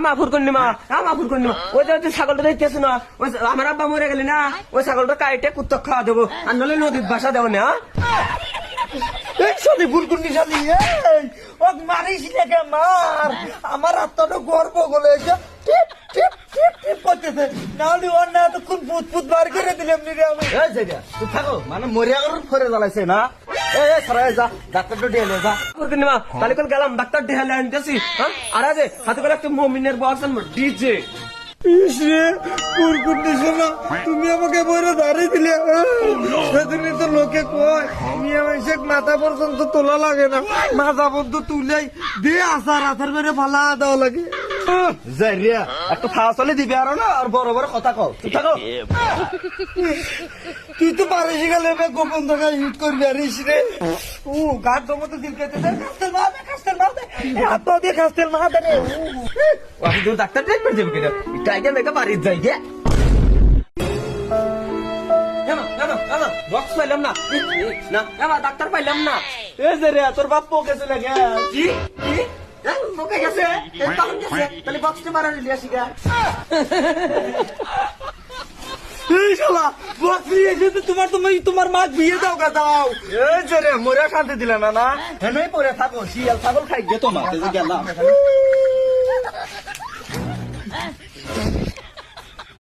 মাফুর করনি মা মাফুর করনি মা ওই যে ছাগলটা দেখতেছো না ওই আমার আব্বা মরে গেলি না ওই ছাগলটা কাইটে কুত্তক খাওয়া দেবো আর নাহলে নদীর বাসা দেবো না একসাথে ভুল করনি শালি ও মারিস লেগে মার আমার আত্মাটা গর্ব বলে টিপ টিপ টিপ টিপ করতেছে নাহলে ওর না এতক্ষণ পুত পুত বার করে দিলাম নি রে আমি এই যে তুই থাকো মানে মরিয়া গরুর ফরে জ্বালাইছে না এই সরাই যা ডাক্তারটা দিয়ে নে যা করনি মা তাহলে কাল গেলাম ডাক্তার ঢেলে আনতেছি হ্যাঁ আর আজ হাতে করে একটা মমিনের বক্স আনবো ডিজে ইসরে কুরকুটি শোনা তুমি আমাকে বইরে দাঁড়িয়ে দিলে সেদিনই তো লোকে কয় মেয়ে মানুষের মাথা পর্যন্ত তোলা লাগে না মাথা পর্যন্ত তুলেই দিয়ে আসার আসার করে ফালা দেওয়া লাগে জারিয়া একটা ফাঁস হলে দিবি আর না আর বড় বড় কথা কও তুই থাকো তুই তো পারিস গেলে গোপন দোকান হিট করবি আর ইসরে ও গাছ জমতো দিল কেটে কাস্তেল মারবে হাত পা দিয়ে কাস্তেল মারবে রে আমি তো ডাক্তার ট্রিটমেন্ট দেবো কিনা টাইগার মেকা বাড়ির যাই গে বক্স পাইলাম না না ডাক্তার পাইলাম না এই যে রে তোর বাপ পোকে চলে গেছে কি কি ওকে গেছে তাহলে বক্সটা মারা নিয়ে আসি গা এই শালা বকরি এসে তোমার মা বিয়ে দাও গা দাও এই যে রে মরিয়া শান্তি দিলে না না হেনই পরে থাকো শিয়াল ছাগল খাই গে তোমার গেলাম